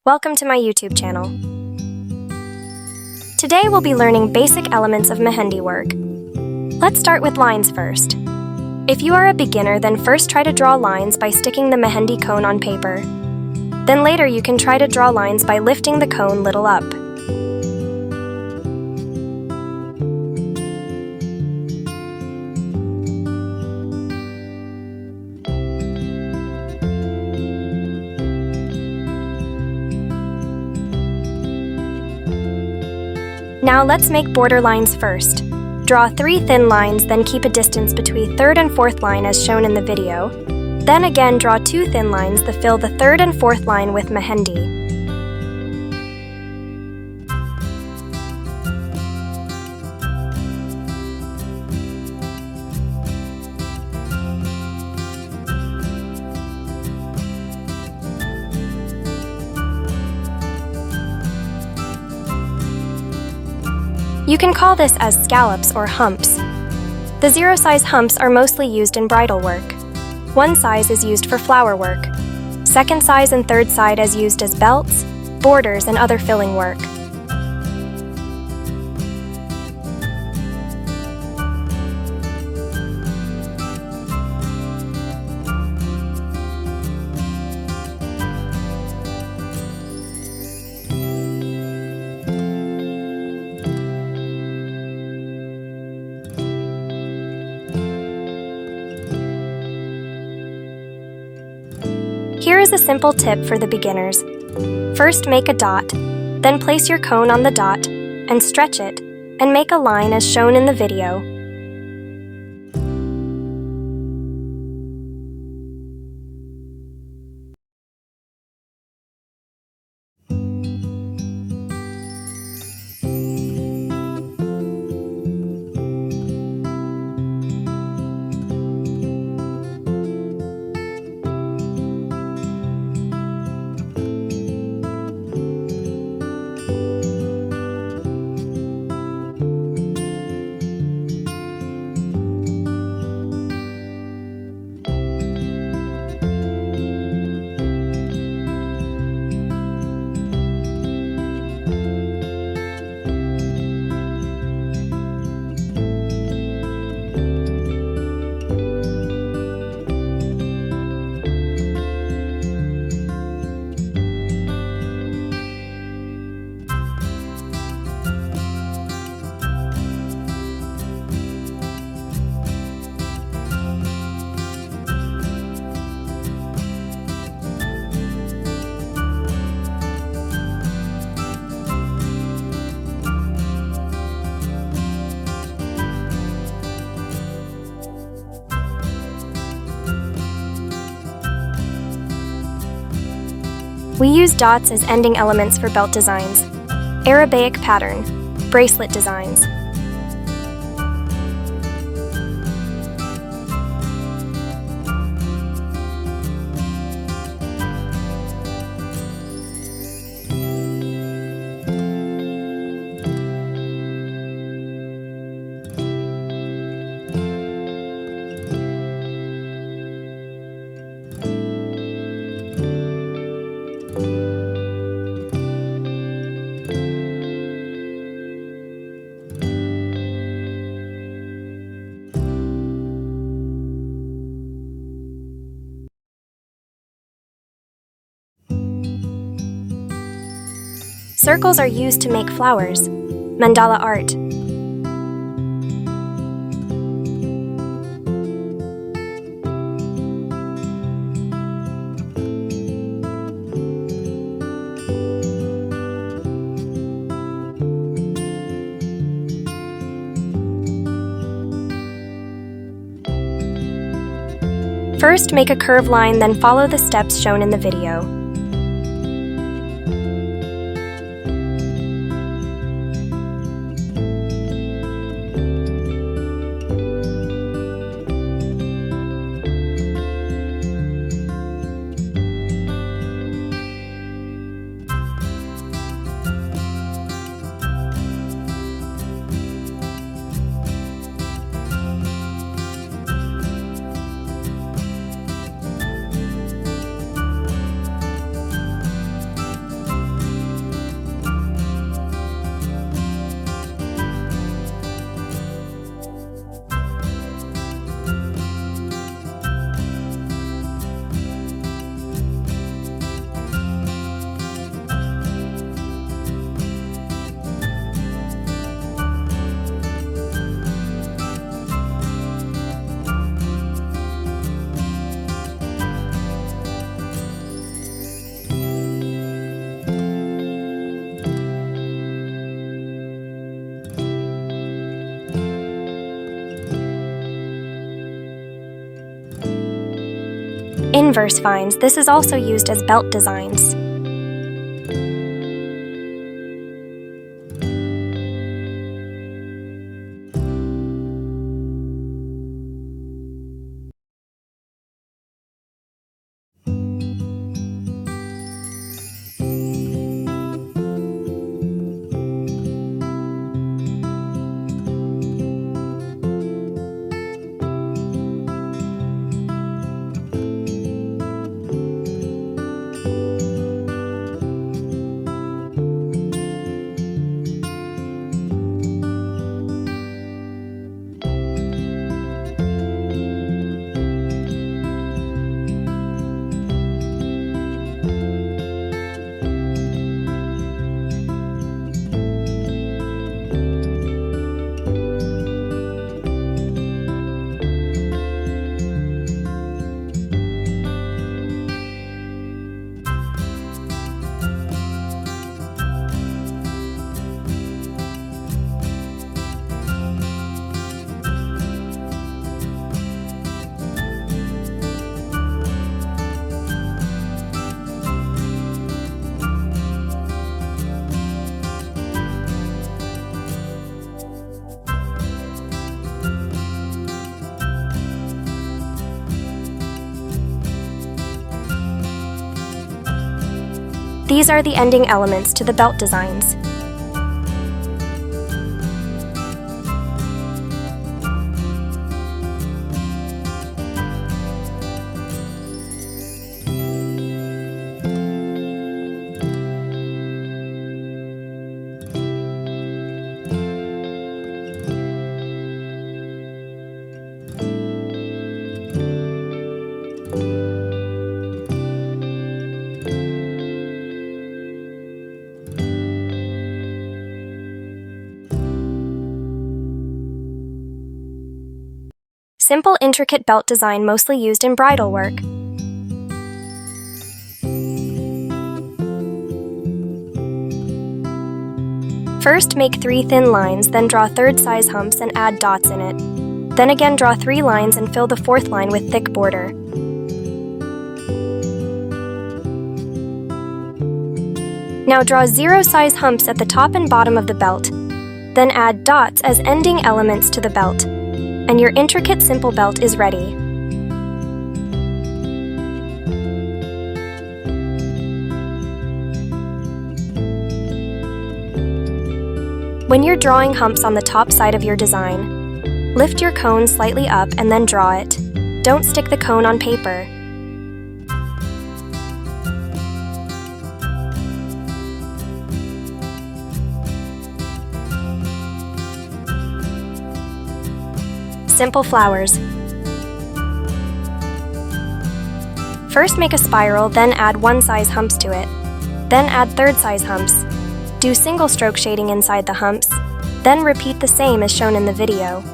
Welcome to my YouTube channel. Today we'll be learning basic elements of mehendi work. Let's start with lines first. If you are a beginner, then first try to draw lines by sticking the mehendi cone on paper. Then later you can try to draw lines by lifting the cone little up. Now let's make border lines first. Draw 3 thin lines, then keep a distance between 3rd and 4th line as shown in the video. Then again draw 2 thin lines that fill the 3rd and 4th line with mehendi. You can call this as scallops or humps. The 0 size humps are mostly used in bridal work. 1 size is used for flower work. 2nd size and 3rd size as used as belts, borders, and other filling work. Here is a simple tip for the beginners. First make a dot, then place your cone on the dot and stretch it, and make a line as shown in the video. We use dots as ending elements for belt designs, Arabic pattern, bracelet designs. Circles are used to make flowers, Mandala art. First, make a curved line, then follow the steps shown in the video. inverse vines, this is also used as belt designs. These are the ending elements to the belt designs. Simple, intricate belt design mostly used in bridal work. First, make 3 thin lines, then draw third size humps and add dots in it. Then again draw 3 lines and fill the 4th line with thick border. Now draw 0 size humps at the top and bottom of the belt. Then add dots as ending elements to the belt. And your intricate simple belt is ready. When you're drawing humps on the top side of your design, lift your cone slightly up and then draw it. Don't stick the cone on paper. Simple flowers. First make a spiral, then add 1 size humps to it. Then add third size humps. Do single stroke shading inside the humps. Then repeat the same as shown in the video.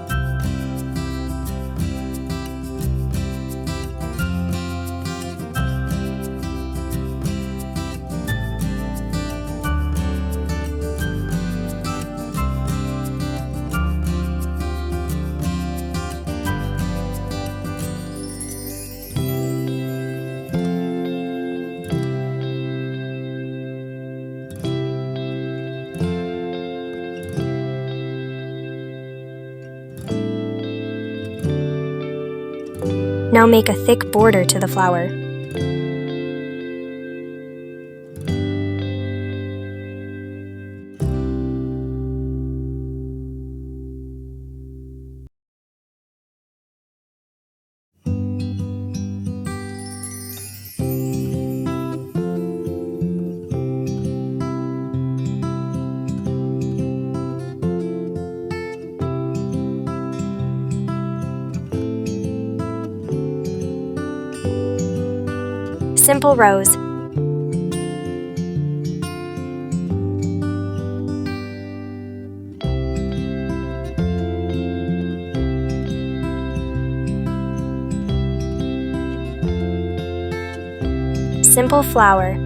Now make a thick border to the flower. Simple rose. Simple flower.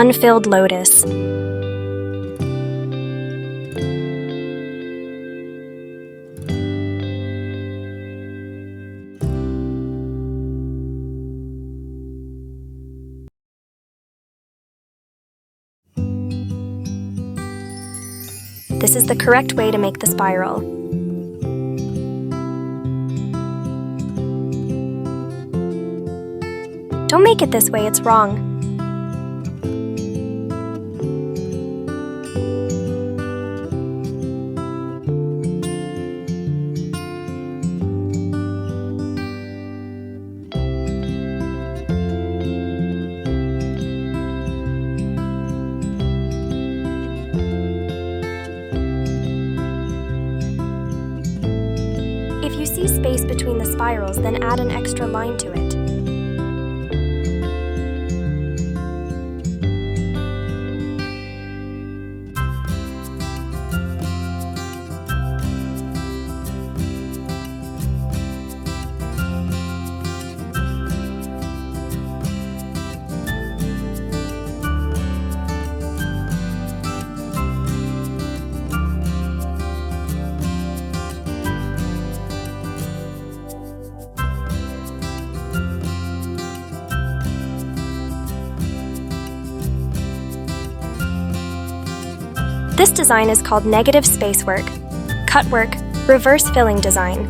unfilled lotus. This is the correct way to make the spiral. Don't make it this way, it's wrong. If you see space between the spirals, then add an extra line to it. This design is called negative space work, cut work, reverse filling design.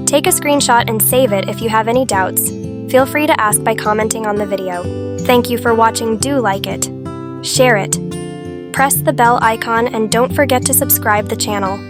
Take a screenshot and save it if you have any doubts. Feel free to ask by commenting on the video. Thank you for watching. Do like it, share it, press the bell icon, and don't forget to subscribe the channel.